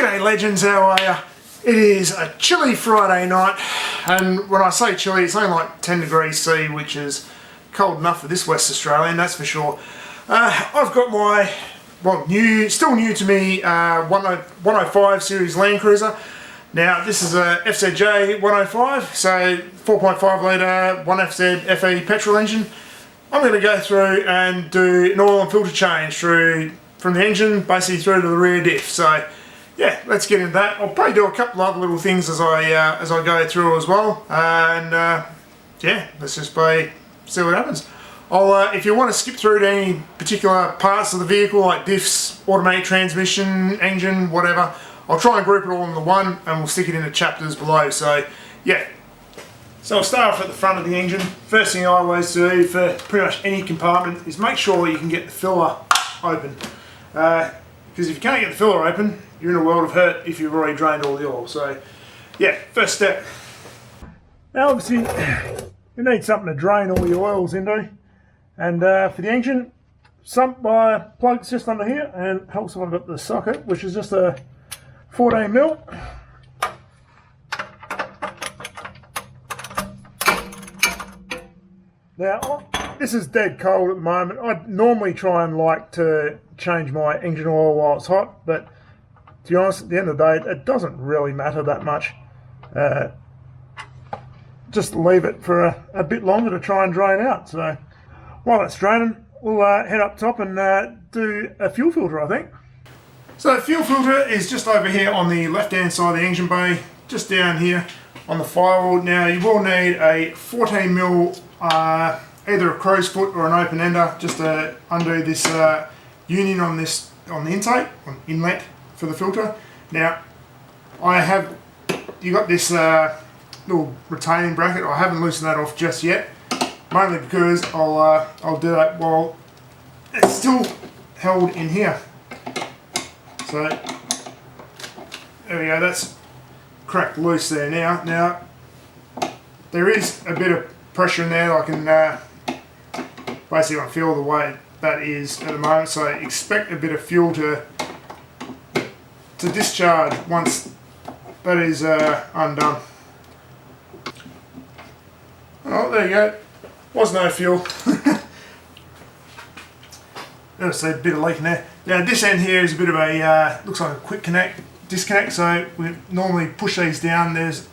G'day legends, how are ya? It is a chilly Friday night, and when I say chilly, it's only like 10 degrees C, which is cold enough for this West Australian, that's for sure. I've got my, well, still new to me, 105 series Landcruiser. Now this is a FZJ105, so 4.5 litre 1FZ FE petrol engine. I'm going to go through and do an oil and filter change from the engine basically through to the rear diff. So yeah, let's get into that. I'll probably do a couple of other little things as I go through as well, and yeah, let's just see what happens. If you want to skip through to any particular parts of the vehicle like diffs, automatic transmission, engine, whatever, I'll try and group it all into one and we'll stick it into chapters below. So yeah, so I'll start off at the front of the engine. First thing I always do for pretty much any compartment is make sure you can get the filler open, because if you can't get the filler open, you're in a world of hurt if you've already drained all the oil. So yeah, first step. Now obviously you need something to drain all your oils into, and for the engine, plug's just under here, and helps if I've got the socket, which is just a 14mm. Now this is dead cold at the moment. I normally try and like to change my engine oil while it's hot, but to be honest, at the end of the day, it doesn't really matter that much. Just leave it for a bit longer to try and drain out. So while it's draining, we'll head up top and do a fuel filter, I think. So the fuel filter is just over here on the left hand side of the engine bay, just down here on the firewall. Now you will need a 14mm, either a crow's foot or an open ender, just to undo this union on the intake, on inlet for the filter. Now you got this little retaining bracket. I haven't loosened that off just yet, mainly because I'll do that while it's still held in here. So there we go, that's cracked loose there now. Now there is a bit of pressure in there. I can basically feel the way that is at the moment, so expect a bit of fuel to discharge once that is undone. Oh, there you go, was no fuel. There's a bit of leak in there. Now this end here is a bit of a, looks like a quick disconnect, so we normally push these down. There's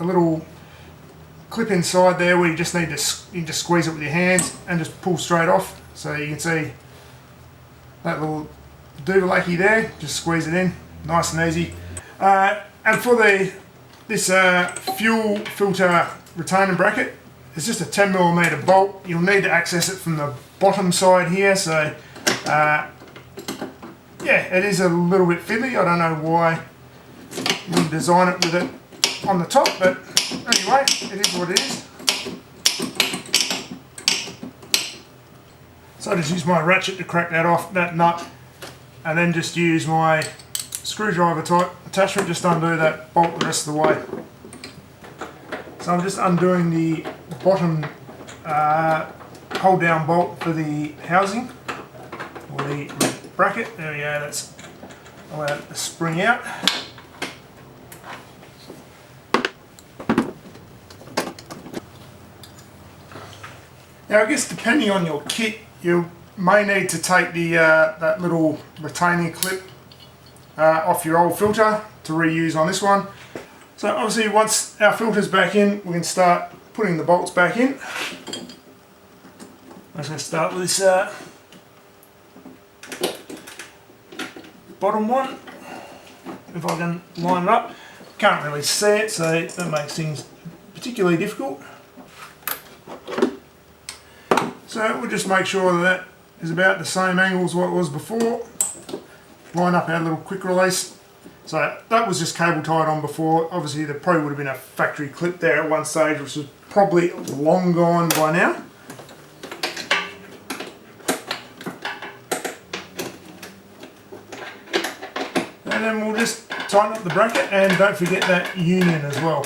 a little clip inside there where you just need to squeeze it with your hands and just pull straight off. So you can see that little doohickey there, just squeeze it in, nice and easy. And for this fuel filter retaining bracket, it's just a 10mm bolt. You'll need to access it from the bottom side here, so yeah, it is a little bit fiddly. I don't know why you didn't design it with it on the top, but anyway, it is what it is. So I just use my ratchet to crack that nut, and then just use my screwdriver type attachment just to undo that bolt the rest of the way. So I'm just undoing the bottom hold down bolt for the housing, or the bracket. There we go, that's allowed to spring out. Now I guess depending on your kit, you may need to take the that little retaining clip off your old filter to reuse on this one. So obviously once our filter's back in, we can start putting the bolts back in. I'm just going to start with this bottom one, if I can line it up. Can't really see it, so that makes things particularly difficult. So we'll just make sure that is about the same angle as what it was before. Line up our little quick release. So that was just cable tied on before. Obviously there probably would have been a factory clip there at one stage, which is probably long gone by now. And then we'll just tighten up the bracket, and don't forget that union as well.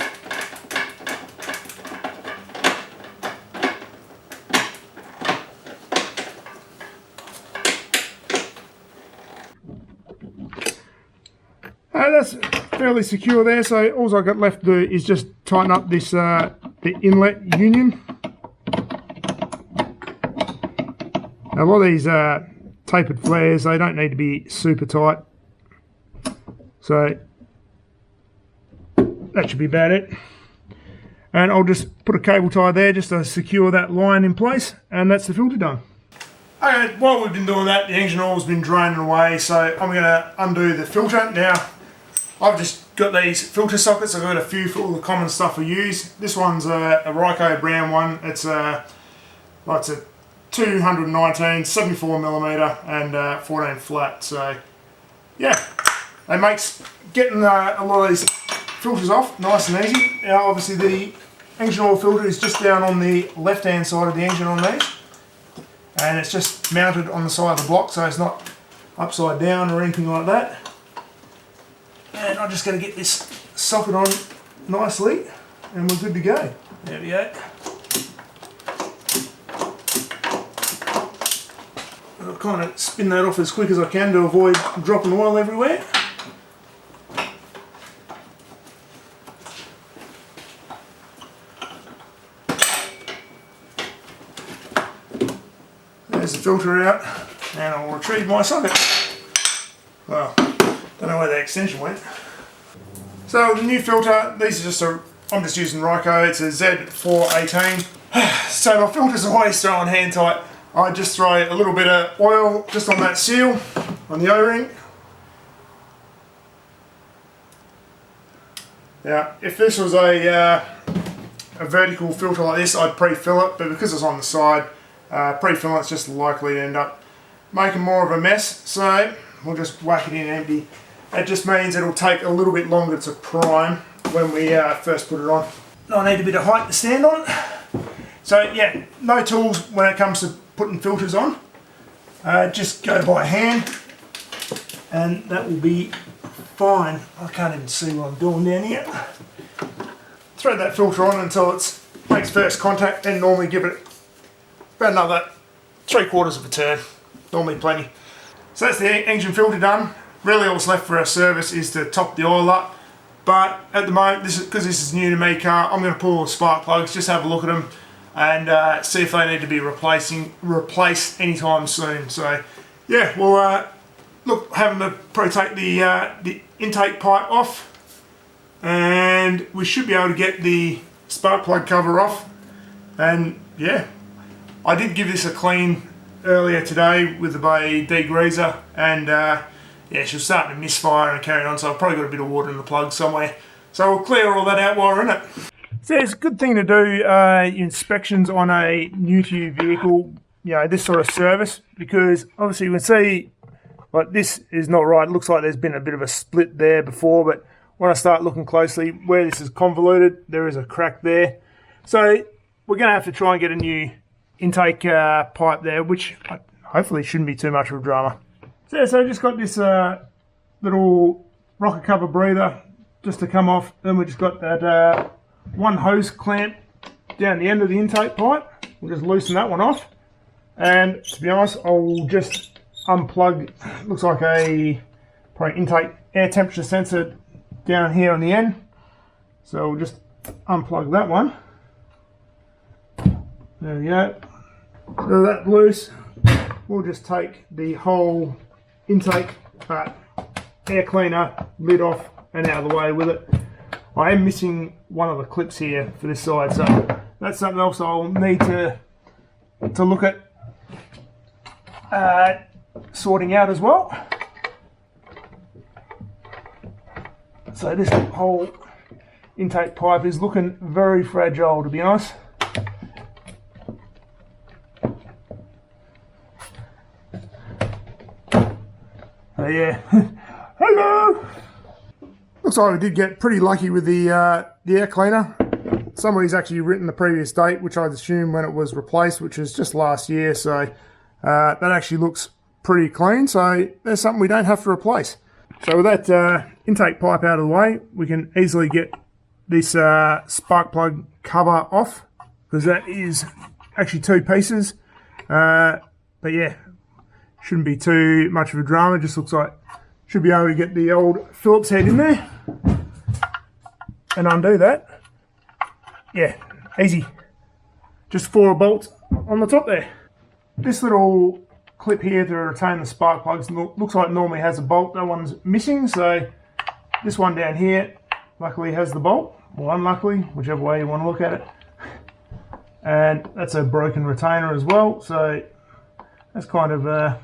That's fairly secure there, so all I've got left to do is just tighten up this the inlet union. Now, a lot of these tapered flares, they don't need to be super tight, so that should be about it. And I'll just put a cable tie there just to secure that line in place, and that's the filter done. Okay, while we've been doing that, the engine oil's been draining away, so I'm going to undo the filter. Now, I've just got these filter sockets. I've got a few for all the common stuff I use. This one's a Ryco brown one. It's a 219, 74mm and 14 flat. So yeah, it makes getting a lot of these filters off nice and easy. Now obviously the engine oil filter is just down on the left hand side of the engine on these, and it's just mounted on the side of the block, so it's not upside down or anything like that. And I'm just going to get this socket on nicely and we're good to go. There we go. I'll kind of spin that off as quick as I can to avoid dropping oil everywhere. There's the filter out, and I'll retrieve my socket. Well, don't know where the extension went. So the new filter, these are just I'm just using Ryco, it's a Z418. So my filter's always thrown hand tight. I just throw a little bit of oil just on that seal, on the O-ring. Now, if this was a vertical filter like this, I'd pre-fill it, but because it's on the side, pre-filling it's just likely to end up making more of a mess, so we'll just whack it in empty. It just means it'll take a little bit longer to prime when we first put it on. I need a bit of height to stand on. So yeah, no tools when it comes to putting filters on. Just go by hand and that will be fine. I can't even see what I'm doing down here. Thread that filter on until it makes first contact, and normally give it about another 3/4 of a turn. Normally plenty. So that's the engine filter done. Really all that's left for our service is to top the oil up. But at the moment, because this is new to me car, I'm going to pull all the spark plugs, just have a look at them and see if they need to be replaced anytime soon. So yeah, we'll look, having to probably take the intake pipe off, and we should be able to get the spark plug cover off. And yeah, I did give this a clean earlier today with the degreaser, and yeah, she was starting to misfire and carry on, so I've probably got a bit of water in the plug somewhere. So we'll clear all that out while we're in it. So it's a good thing to do inspections on a new to you vehicle, you know, this sort of service, because obviously you can see like this is not right. It looks like there's been a bit of a split there before, but when I start looking closely where this is convoluted, there is a crack there. So we're going to have to try and get a new intake pipe there, which hopefully shouldn't be too much of a drama. So I just got this little rocker cover breather just to come off. Then we just got that one hose clamp down the end of the intake pipe. We'll just loosen that one off. And to be honest, I'll just unplug, looks like a probably intake air temperature sensor down here on the end. So we'll just unplug that one. There we go. So that's loose. We'll just take the whole intake air cleaner lid off and out of the way with it. I am missing one of the clips here for this side, so that's something else I'll need to look at sorting out as well. So this whole intake pipe is looking very fragile, to be honest. So yeah, hello! Looks like we did get pretty lucky with the air cleaner. Somebody's actually written the previous date, which I'd assume when it was replaced, which was just last year, so that actually looks pretty clean, so there's something we don't have to replace. So with that intake pipe out of the way, we can easily get this spark plug cover off, because that is actually two pieces. But yeah, shouldn't be too much of a drama. Just looks like Should be able to get the old Phillips head in there and undo that. Yeah, easy. Just 4 bolts on the top there. This little clip here to retain the spark plugs looks like it normally has a bolt. That one's missing, so this one down here luckily has the bolt, or unluckily, whichever way you want to look at it. And that's a broken retainer as well, so that's kind of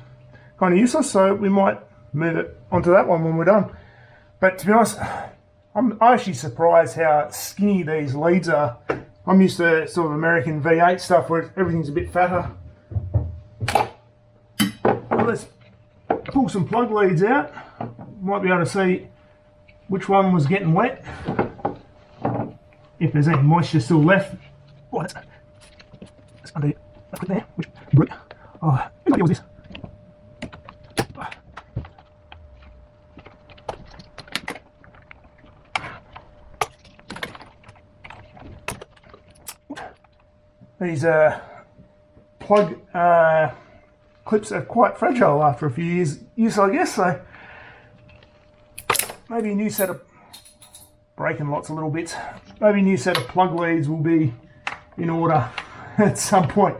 useless, so we might move it onto that one when we're done. But to be honest, I'm actually surprised how skinny these leads are. I'm used to sort of American V8 stuff where everything's a bit fatter. Well, let's pull some plug leads out. Might be able to see which one was getting wet, if there's any moisture still left. Oh, let's undo that there. Which brute? Oh, whose idea was this? These plug clips are quite fragile after a few years use, I guess, so maybe a new set of, breaking lots of little bits, maybe a new set of plug leads will be in order at some point.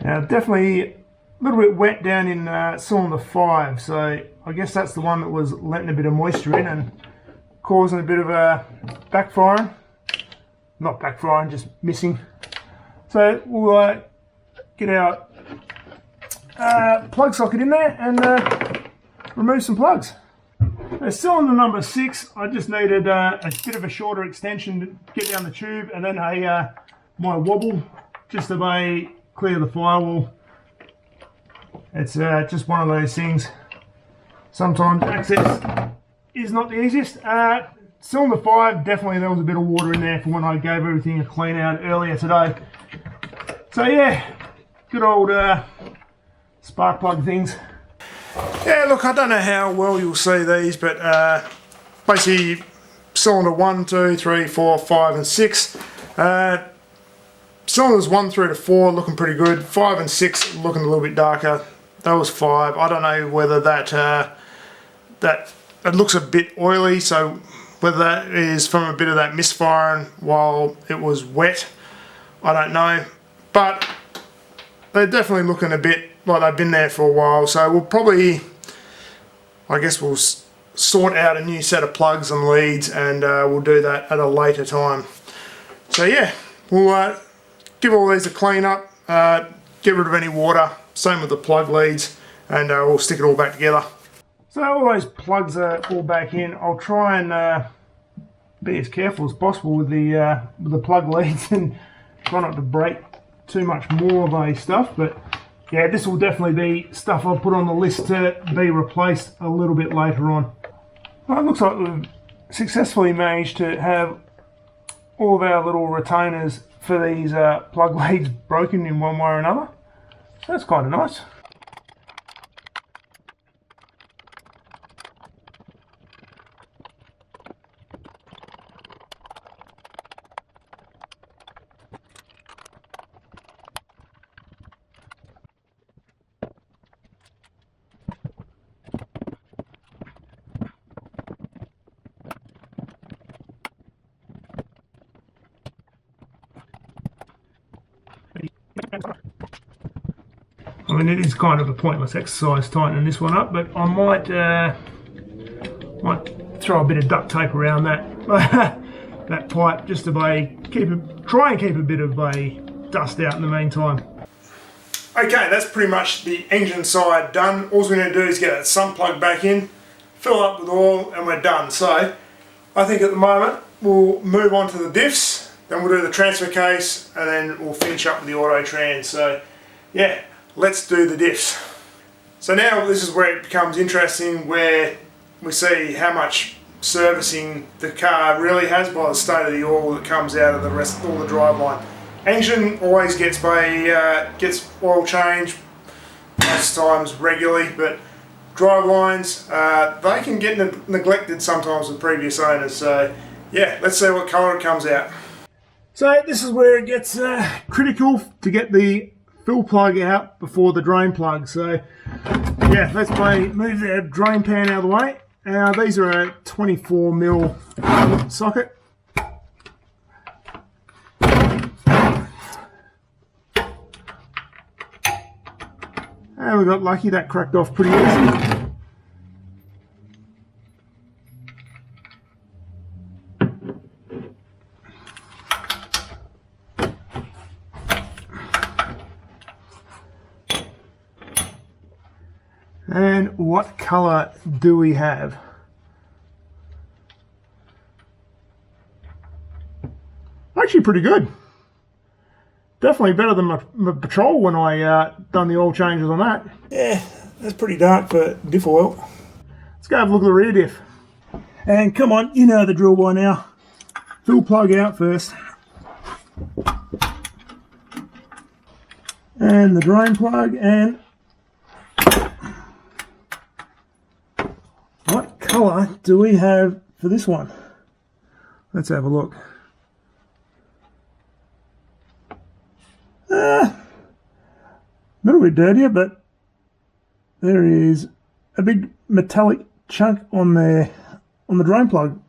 Now, definitely a little bit wet down in cylinder 5, so I guess that's the one that was letting a bit of moisture in and causing a bit of a backfiring. Not backfiring, just missing. So we'll get our plug socket in there and remove some plugs. Now, cylinder number 6, I just needed a bit of a shorter extension to get down the tube, and then my wobble just to clear the firewall. It's just one of those things. Sometimes access is not the easiest. Cylinder 5, definitely there was a bit of water in there from when I gave everything a clean out earlier today. So yeah, good old spark plug things. Yeah, look, I don't know how well you'll see these, but basically cylinder 1, 2, 3, 4, 5 and 6. Cylinders 1 through to 4 looking pretty good. 5 and 6 looking a little bit darker. That was 5. I don't know whether that it looks a bit oily, so whether that is from a bit of that misfiring while it was wet, I don't know. But they're definitely looking a bit like they've been there for a while, so we'll probably, I guess we'll sort out a new set of plugs and leads, and we'll do that at a later time. So yeah, we'll give all these a clean up, get rid of any water, same with the plug leads, and we'll stick it all back together. So all those plugs are all back in. I'll try and be as careful as possible with the plug leads and try not to break too much more of a stuff, but yeah, this will definitely be stuff I'll put on the list to be replaced a little bit later on. Well, it looks like we've successfully managed to have all of our little retainers for these plug leads broken in one way or another, so that's kind of nice. I mean, it is kind of a pointless exercise tightening this one up, but I might throw a bit of duct tape around that that pipe just to try and keep a bit of dust out in the meantime. Okay, that's pretty much the engine side done. All we're going to do is get that sump plug back in, fill up with oil, and we're done. So I think at the moment we'll move on to the diffs, then we'll do the transfer case, and then we'll finish up with the auto trans. So yeah, let's do the diffs. So now this is where it becomes interesting, where we see how much servicing the car really has by the state of the oil that comes out of the rest, all the driveline. Engine always gets oil change most times regularly, but drivelines they can get neglected sometimes with previous owners. So yeah, let's see what colour it comes out. So this is where it gets critical to get the fill plug out before the drain plug. So yeah, let's move the drain pan out of the way. These are a 24mm socket. And we got lucky, that cracked off pretty easy. And what colour do we have? Actually pretty good. Definitely better than my Patrol when I done the oil changes on that. Yeah, that's pretty dark for diff oil. Let's go have a look at the rear diff. And come on, you know the drill by now. Fill plug out first. And the drain plug, and what colour do we have for this one? Let's have a look. A little bit dirtier, but there is a big metallic chunk on the drain plug.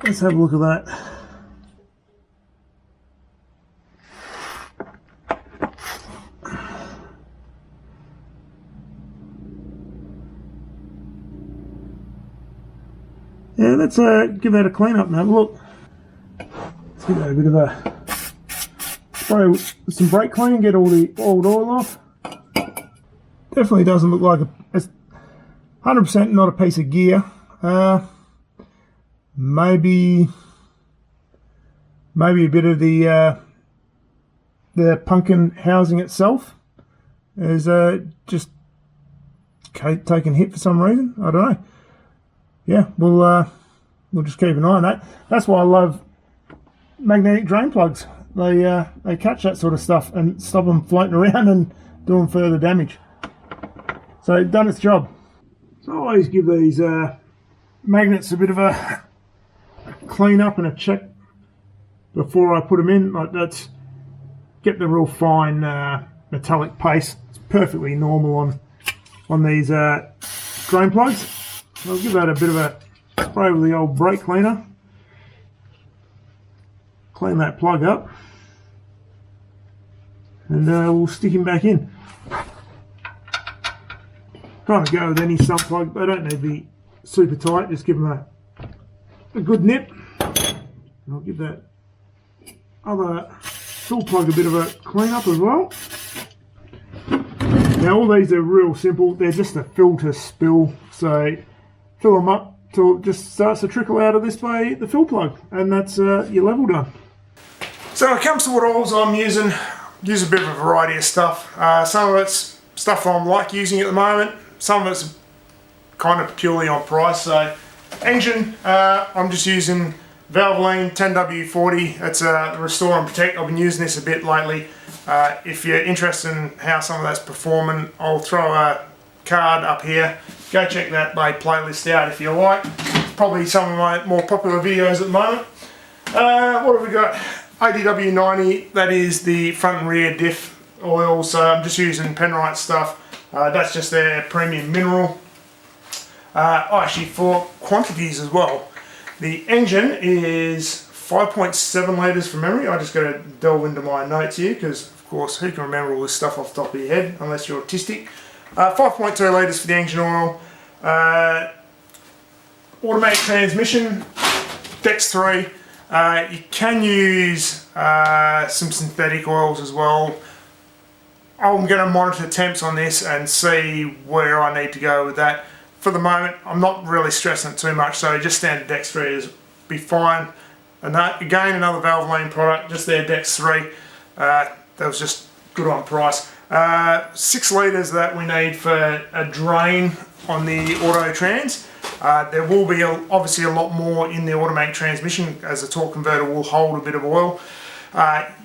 Let's have a look at that. Yeah, let's give that a clean up and have a look. Let's give that a bit of a spray with some brake clean, get all the old oil off. Definitely doesn't look like it's 100% not a piece of gear. Maybe a bit of the pumpkin housing itself is just taking hit for some reason. I don't know. Yeah, we'll just keep an eye on that. That's why I love magnetic drain plugs. They catch that sort of stuff and stop them floating around and doing further damage. So it's done its job. So I always give these magnets a bit of a clean up and a check before I put them in. Like that's get the real fine metallic paste. It's perfectly normal on these drain plugs. I'll give that a bit of a spray with the old brake cleaner. Clean that plug up. And we'll stick him back in. Kind of go with any sump plug. They don't need to be super tight. Just give them a good nip. And I'll give that other fill plug a bit of a clean up as well. Now all these are real simple. They're just a filter spill. So fill them up till it just starts to trickle out of this by the fill plug, and that's your level done. So when it comes to what oils I'm using, use a bit of a variety of stuff. Some of it's stuff I'm like using at the moment. Some of it's kind of purely on price. So engine, I'm just using Valvoline 10W40. That's Restore and Protect. I've been using this a bit lately. If you're interested in how some of that's performing, I'll throw a card up here. Go check that playlist out if you like. Probably some of my more popular videos at the moment. What have we got? ADW90, that is the front and rear diff oil, so I'm just using Penrite stuff. That's just their premium mineral. Actually for quantities as well, the engine is 5.7 litres from memory. I just got to delve into my notes here because of course who can remember all this stuff off the top of your head unless you're autistic. 5.2 litres for the engine oil. Automatic transmission, Dex 3. You can use some synthetic oils as well. I'm going to monitor temps on this and see where I need to go with that. For the moment, I'm not really stressing it too much, so just standard Dex 3 is be fine. And that, again, another Valvoline product, just their Dex 3. That was just good on price. 6 litres that we need for a drain on the auto trans. There will be obviously a lot more in the automatic transmission as the torque converter will hold a bit of oil.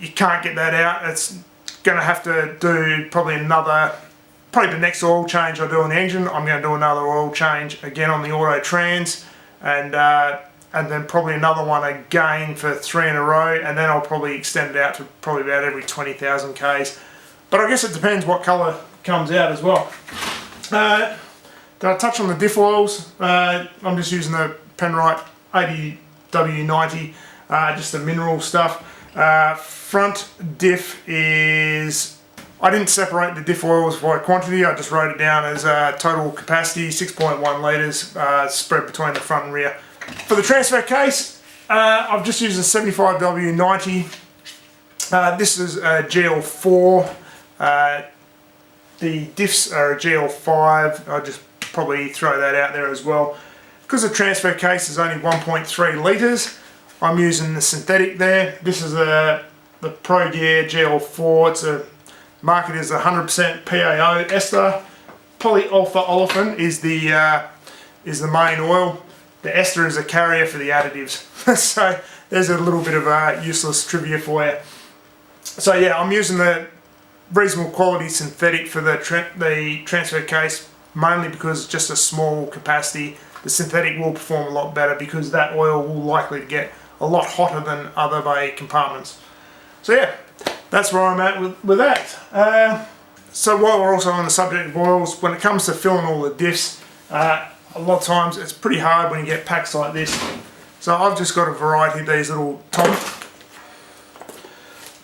You can't get that out. It's going to have to do probably the next oil change I do on the engine. I'm going to do another oil change again on the auto trans, and and then probably another one again for 3 in a row, and then I'll probably extend it out to probably about every 20,000 Ks. But I guess it depends what colour comes out as well. Did I touch on the diff oils? I'm just using the Penrite 80W90, just the mineral stuff. Front diff is, I didn't separate the diff oils by quantity, I just wrote it down as total capacity, 6.1 litres, spread between the front and rear. For the transfer case, I've just used a 75W90. This is a GL4. The diffs are a GL5. I'll just probably throw that out there as well. Because the transfer case is only 1.3 litres, I'm using the synthetic there. This is the Pro Gear GL4. It's marketed as 100% PAO ester. Polyalpha olefin is the main oil. The ester is a carrier for the additives. So there's a little bit of useless trivia for you. So yeah, I'm using the reasonable quality synthetic for the transfer case, mainly because it's just a small capacity. The synthetic will perform a lot better because that oil will likely get a lot hotter than other bay compartments. So yeah, that's where I'm at with that. So while we're also on the subject of oils, when it comes to filling all the diffs, a lot of times it's pretty hard when you get packs like this. So I've just got a variety of these little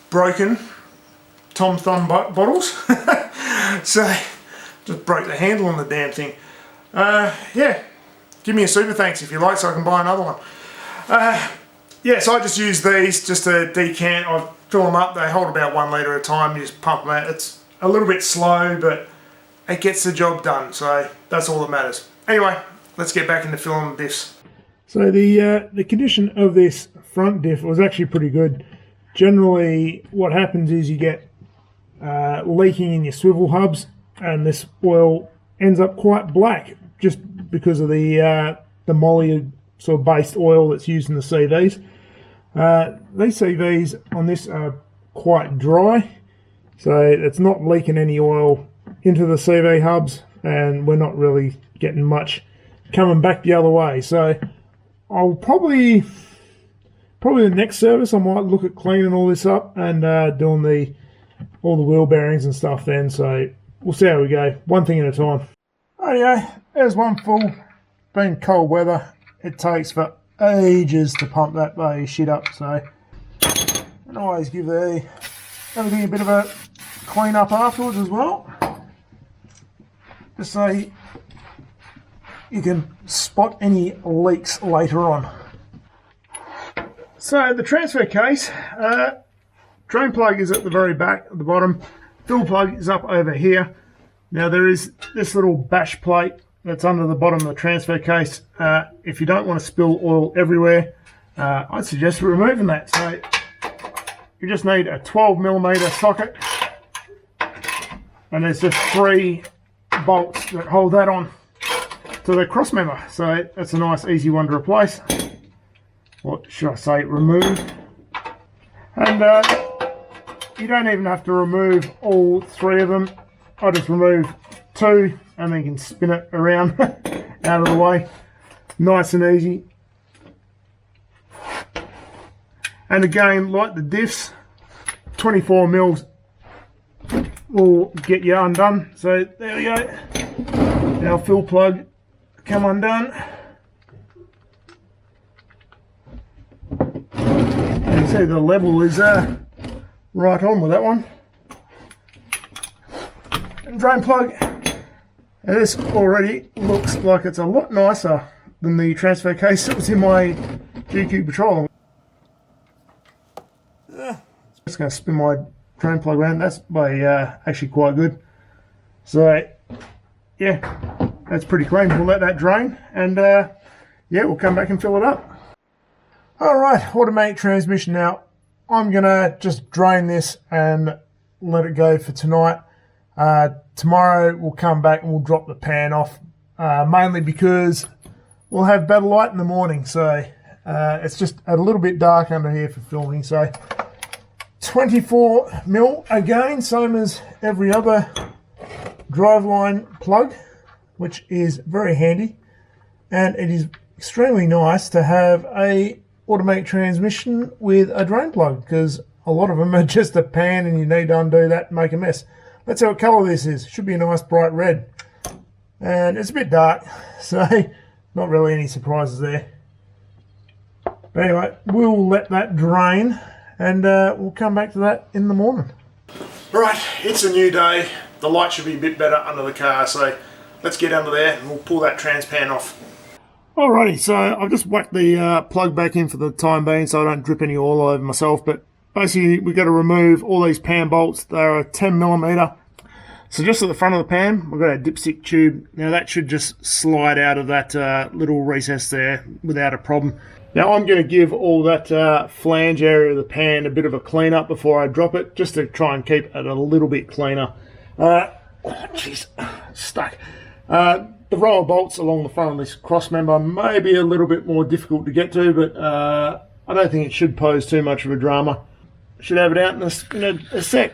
broken Tom Thumb bottles. So just broke the handle on the damn thing. Yeah, give me a super thanks if you like, so I can buy another one. Yeah, so I just use these just to decant. I fill them up, they hold about 1 litre at a time. You just pump them out. It's a little bit slow, but it gets the job done, so that's all that matters. Anyway, let's get back into filling diffs. So the condition of this front diff was actually pretty good. Generally, what happens is you get leaking in your swivel hubs, and this oil ends up quite black just because of the moly sort of based oil that's used in the CVs. These CVs on this are quite dry, so it's not leaking any oil into the CV hubs, and we're not really getting much coming back the other way. So I'll probably the next service I might look at cleaning all this up and doing all the wheel bearings and stuff then. So we'll see how we go, one thing at a time. Oh yeah, there's one full. Being cold weather, it takes for ages to pump that bloody shit up, so and always give everything a bit of a clean up afterwards as well, just so you can spot any leaks later on. So the transfer case, drain plug is at the very back at the bottom, fill plug is up over here. Now there is this little bash plate that's under the bottom of the transfer case. If you don't want to spill oil everywhere, I'd suggest removing that. So you just need a 12mm socket, and there's just 3 bolts that hold that on to the cross member. So that's a nice easy one to replace. What should I say, remove. And you don't even have to remove all 3 of them. I just remove 2 and then you can spin it around out of the way. Nice and easy. And again, like the diffs, 24mm will get you undone. So there we go. Our fill plug come undone. You can see the level is right on with that one. And drain plug. And this already looks like it's a lot nicer than the transfer case that was in my GQ Patrol. Just going to spin my drain plug around. That's actually quite good. So yeah, that's pretty clean. We'll let that drain, and yeah, we'll come back and fill it up. Alright, automatic transmission now. I'm going to just drain this and let it go for tonight. Tomorrow we'll come back and we'll drop the pan off, mainly because we'll have better light in the morning, so it's just a little bit dark under here for filming. So 24mm again, same as every other driveline plug, which is very handy, and it is extremely nice to have a automatic transmission with a drain plug, because a lot of them are just a pan and you need to undo that and make a mess. That's how what colour this is. Should be a nice bright red. And it's a bit dark, so not really any surprises there. But anyway, we'll let that drain and we'll come back to that in the morning. Right, it's a new day. The light should be a bit better under the car, so let's get under there and we'll pull that transpan off. Alrighty, so I've just whacked the plug back in for the time being so I don't drip any oil over myself, but basically we've got to remove all these pan bolts. They're a 10mm. So just at the front of the pan, we've got a dipstick tube. Now that should just slide out of that little recess there without a problem. Now I'm going to give all that flange area of the pan a bit of a clean up before I drop it, just to try and keep it a little bit cleaner. Jeez, stuck. The row of bolts along the front of this cross member may be a little bit more difficult to get to, but I don't think it should pose too much of a drama. Should have it out in a sec.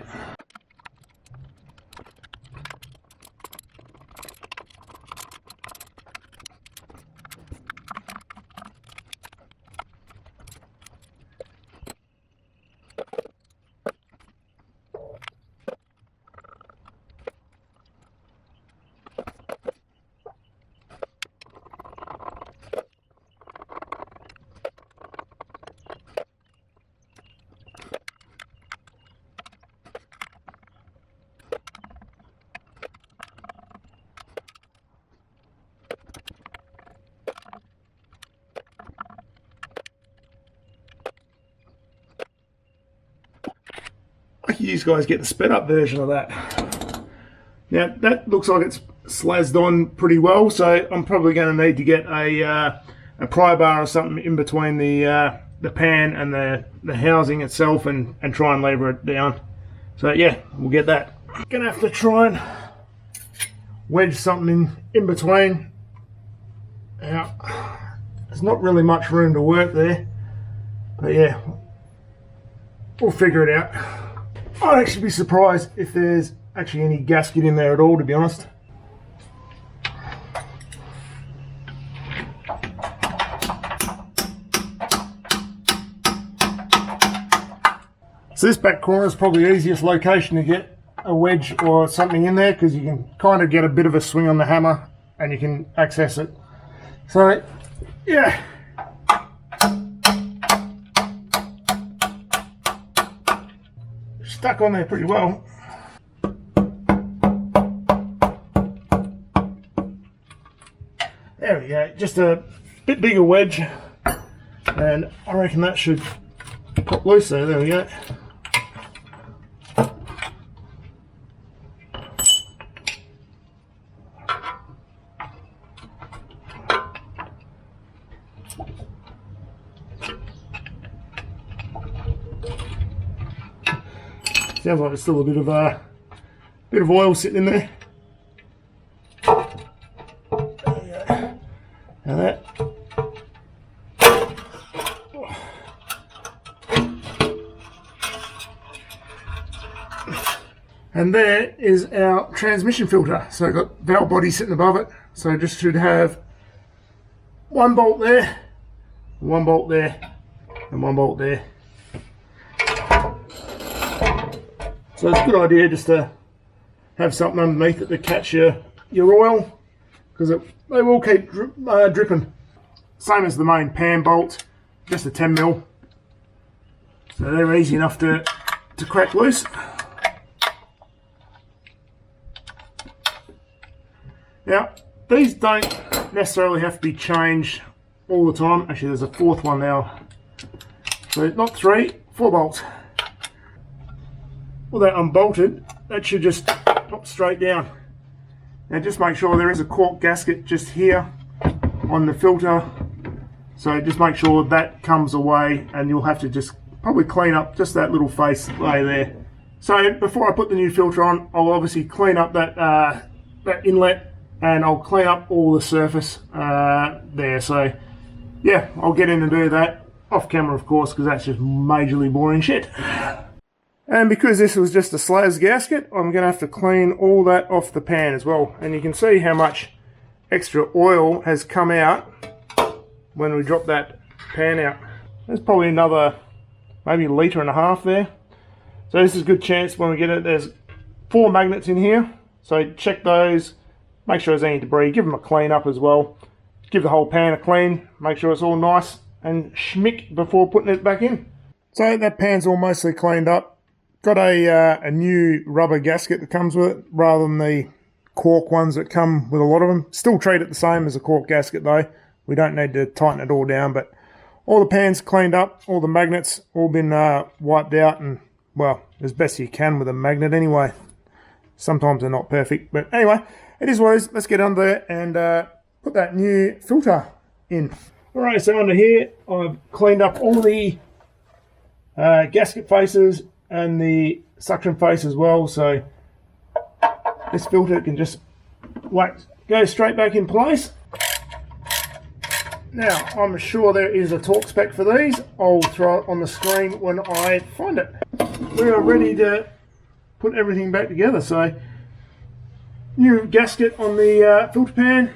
You guys get the sped up version of that. Now that looks like it's slazzed on pretty well, so I'm probably going to need to get a pry bar or something in between the pan and the housing itself and try and lever it down. So yeah, we'll get that. Gonna have to try and wedge something in between. Now there's not really much room to work there, but yeah, we'll figure it out. I'd actually be surprised if there's actually any gasket in there at all, to be honest. So this back corner is probably the easiest location to get a wedge or something in there, because you can kind of get a bit of a swing on the hammer and you can access it. So yeah. Stuck on there pretty well. There we go, just a bit bigger wedge, and I reckon that should pop loose there. There we go. Sounds like there's still a bit of oil sitting in there. There we go. Now that. And there is our transmission filter. So I've got valve body sitting above it. So just should have one bolt there, one bolt there, and one bolt there. So it's a good idea just to have something underneath it to catch your oil, because they will keep dripping. Same as the main pan bolt, just a 10mm. So they're easy enough to crack loose. Now, these don't necessarily have to be changed all the time. Actually, there's a fourth one now. So not 3, 4 bolts. Well, that unbolted, that should just pop straight down. Now just make sure there is a cork gasket just here on the filter. So just make sure that comes away, and you'll have to just probably clean up just that little face lay there. So before I put the new filter on, I'll obviously clean up that inlet, and I'll clean up all the surface there. So yeah, I'll get in and do that off camera, of course, because that's just majorly boring shit. And because this was just a slaz gasket, I'm going to have to clean all that off the pan as well. And you can see how much extra oil has come out when we drop that pan out. There's probably another maybe a litre and a half there. So this is a good chance when we get it. There's 4 magnets in here, so check those, make sure there's any debris, give them a clean up as well. Give the whole pan a clean, make sure it's all nice and schmick before putting it back in. So that pan's all mostly cleaned up. Got a new rubber gasket that comes with it rather than the cork ones that come with a lot of them. Still treat it the same as a cork gasket though. We don't need to tighten it all down, but all the pan's cleaned up, all the magnets all been wiped out, and well, as best you can with a magnet anyway. Sometimes they're not perfect, but anyway, it is what it is. Let's get under there and put that new filter in. Alright, so under here I've cleaned up all the gasket faces and the suction face as well, so this filter can just go straight back in place. Now, I'm sure there is a torque spec for these. I'll throw it on the screen when I find it. We are ready to put everything back together. So, new gasket on the filter pan.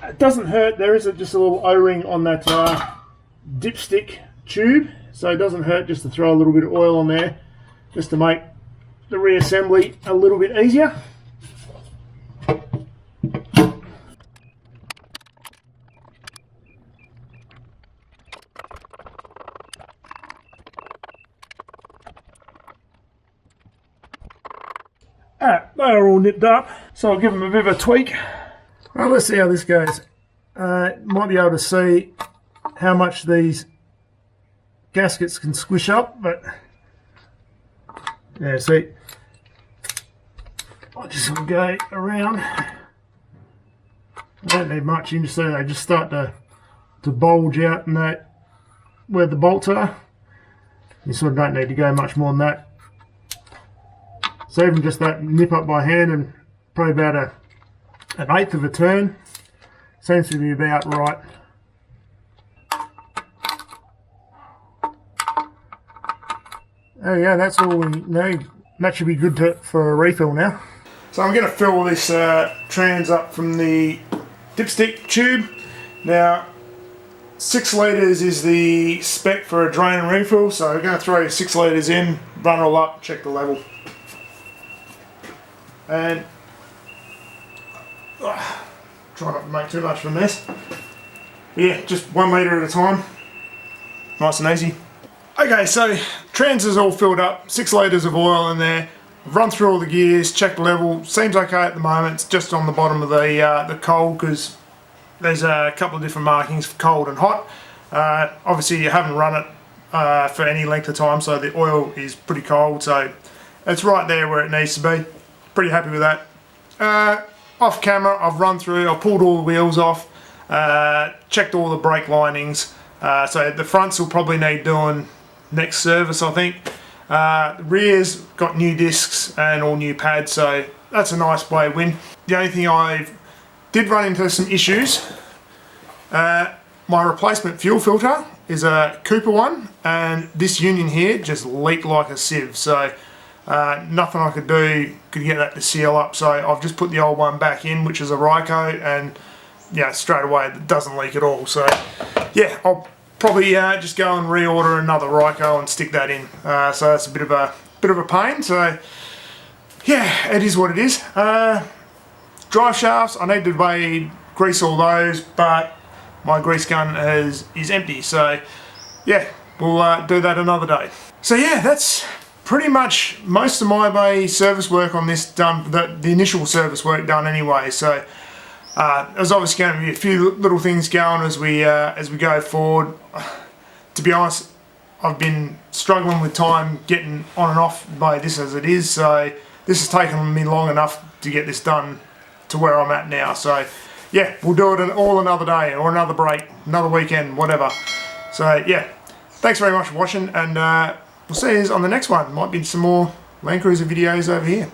It doesn't hurt. There is just a little O-ring on that dipstick tube. So it doesn't hurt just to throw a little bit of oil on there, just to make the reassembly a little bit easier. Alright, they are all nipped up, so I'll give them a bit of a tweak. Well, let's see how this goes. Might be able to see how much these gaskets can squish up, but yeah, see, I just want to go around. I don't need much in, so they just start to bulge out and that where the bolts are. You sort of don't need to go much more than that. So even just that nip up by hand and probably about an eighth of a turn seems to be about right. There we go, that's all we need. That should be good for a refill now. So I'm going to fill this trans up from the dipstick tube. Now, 6 litres is the spec for a drain and refill, so we're going to throw 6 litres in, run it all up, check the level. And try not to make too much of a mess. Yeah, just 1 litre at a time. Nice and easy. Okay, so trans is all filled up, 6 litres of oil in there. I've run through all the gears, checked the level. Seems okay at the moment. It's just on the bottom of the cold, because there's a couple of different markings for cold and hot. Obviously you haven't run it for any length of time, so the oil is pretty cold, so it's right there where it needs to be. Pretty happy with that. Off camera, I've run through, I've pulled all the wheels off, checked all the brake linings. So the fronts will probably need doing next service, I think. The rear's got new discs and all new pads, so that's a nice way to win. The only thing I did run into some issues. My replacement fuel filter is a Cooper one, and this union here just leaked like a sieve, so nothing I could do could get that to seal up, so I've just put the old one back in, which is a Ryco, and yeah, straight away it doesn't leak at all. So yeah, I'll probably just go and reorder another Ryco and stick that in. So that's a bit of a pain. So yeah, it is what it is. Drive shafts, I need to grease all those, but my grease gun is empty. So yeah, we'll do that another day. So yeah, that's pretty much most of my service work on this done. The initial service work done anyway. So there's obviously going to be a few little things going as we go forward. To be honest, I've been struggling with time getting on and off by this as it is, so this has taken me long enough to get this done to where I'm at now. So yeah, we'll do it all another day, or another break, another weekend, whatever. So yeah, thanks very much for watching, and we'll see you on the next one. Might be some more Landcruiser videos over here.